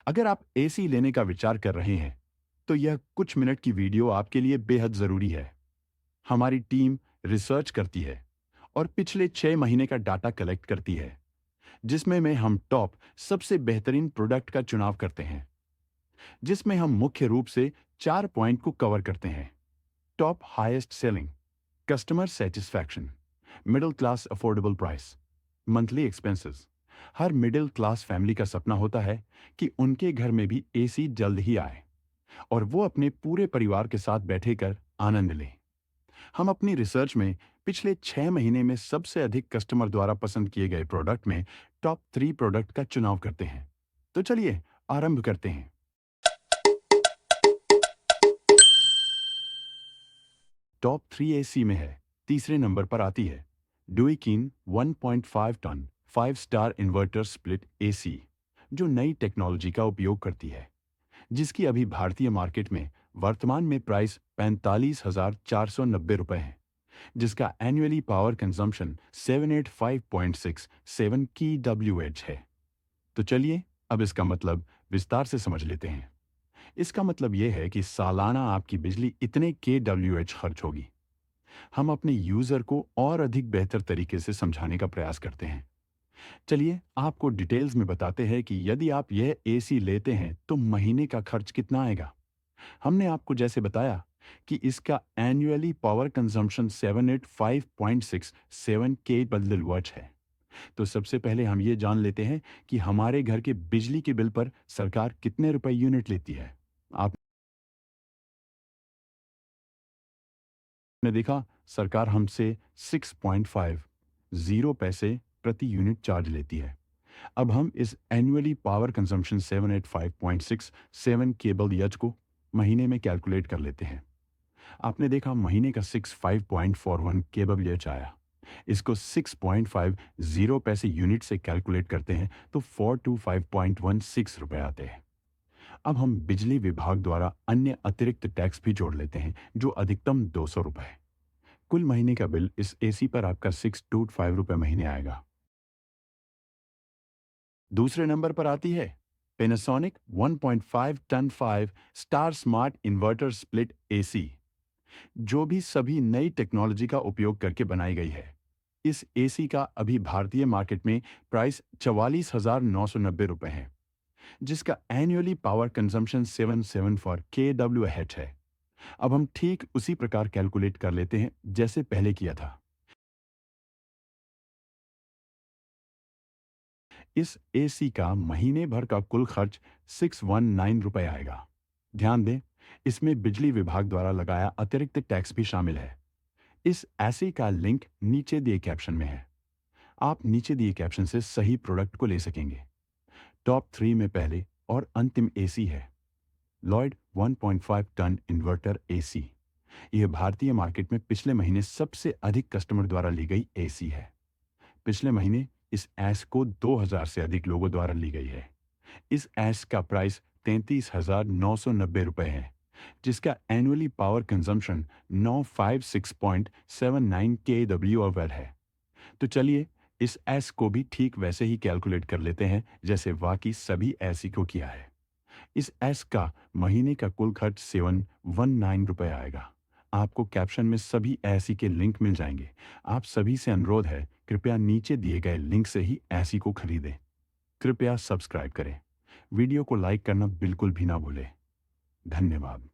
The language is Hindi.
अगर आप एसी लेने का विचार कर रहे हैं, तो यह कुछ मिनट की वीडियो आपके लिए बेहद ज़रूरी है। हमारी टीम रिसर्च करती है और पिछले 6 महीने का डाटा कलेक्ट करती है, जिसमें में हम टॉप सबसे बेहतरीन प्रोडक्ट का चुनाव करते हैं, जिसमें हम मुख्य रूप से 4 पॉइंट को कवर करते हैं। Top highest selling, customer satisfaction, middle class affordable price, monthly expenses. हर मिडिल क्लास फैमिली का सपना होता है कि उनके घर में भी एसी जल्द ही आए और वो अपने पूरे परिवार के साथ बैठे कर आनंद लें। हम अपनी रिसर्च में पिछले 6 महीने में सबसे अधिक कस्टमर द्वारा पसंद किए गए प्रोडक्ट में टॉप 3 प्रोडक्ट का चुनाव करते हैं। तो चलिए आरंभ करते हैं। टॉप 3 एसी में है, तीसरे नंबर पर आती है Daikin 1.5 ton 5 star inverter split AC, जो नई टेक्नोलॉजी का उपयोग करती है, जिसकी अभी भारतीय मार्केट में वर्तमान में प्राइस 45,490 रुपए है, जिसका एनुअली पावर कंजम्पशन 785.67 की डब्ल्यूएच है। तो चलिए अब इसका मतलब विस्तार से समझ लेते हैं। इसका मतलब यह है कि सालाना आपकी बिजली इतने के डब्ल्यूएच खर्च होगी। हम अपने यूजर को और अधिक बेहतर तरीके से समझाने का प्रयास करते हैं। चलिए आपको डिटेल्स में बताते हैं कि यदि आप यह एसी लेते हैं तो महीने का खर्च कितना आएगा। हमने आपको जैसे बताया कि इसका एनुअली पावर कंजम्पशन 785.67 के बदल वॉच है। तो सबसे पहले हम ये जान लेते हैं कि हमारे घर के बिजली के बिल पर सरकार कितने रुपए यूनिट लेती है। आपने देखा, सरकार हमसे 6.50 पैसे प्रति यूनिट चार्ज लेती है। अब हम इस एनुअली पावर कंजम्पशन 785.67 केबल यच को महीने में कैलकुलेट कर लेते हैं। आपने देखा महीने का 65.41 केबल यच आया। इसको 6.50 पैसे यूनिट से कैलकुलेट करते हैं तो 425.16 रुपए आते हैं। अब हम बिजली विभाग द्वारा अन्य अतिरिक्त टैक्स भी जोड़ लेते हैं, जो अधिकतम 200 रुपए है। कुल महीने का बिल इस एसी पर आपका 625 रुपए महीने आएगा। दूसरे नंबर पर आती है Panasonic 1.5 ton 5 star smart inverter split AC, जो भी सभी नई टेक्नोलॉजी का उपयोग करके बनाई गई है। इस एसी का अभी भारतीय मार्केट में प्राइस 44,990 रुपए है, जिसका एनुअली पावर कंजम्पशन 774 के डब्ल्यू एच है। अब हम ठीक उसी प्रकार कैलकुलेट कर लेते हैं जैसे पहले किया था। इस एसी का महीने भर का कुल खर्च 619 रुपए आएगा। ध्यान दें, इसमें बिजली विभाग द्वारा लगाया अतिरिक्त टैक्स भी शामिल है। इस एसी का लिंक नीचे दिए कैप्शन में है। आप नीचे दिए कैप्शन से सही प्रोडक्ट को ले सकेंगे। टॉप 3 में पहले और अंतिम एसी है लॉयड 1.5 टन इन्वर्टर एसी। यह भारतीय मार्केट में पिछले महीने सबसे अधिक कस्टमर द्वारा ली गई एसी है। पिछले महीने इस एस को 2000 से अधिक लोगों द्वारा ली गई है। इस एस का प्राइस 33,990 रुपए है, जिसका एनुअली पावर कंजम्पशन 956.79 के डब्ल्यू आवर है। तो चलिए इस एस को भी ठीक वैसे ही कैलकुलेट कर लेते हैं जैसे बाकी सभी एसी को किया है। इस एस का महीने का कुल खर्च 719 रुपए आएगा। आपको कैप्शन में सभी एसी के लिंक मिल जाएंगे। आप सभी से अनुरोध है, कृपया नीचे दिए गए लिंक से ही एसी को खरीदें। कृपया सब्सक्राइब करें। वीडियो को लाइक करना बिल्कुल भी ना भूलें। धन्यवाद।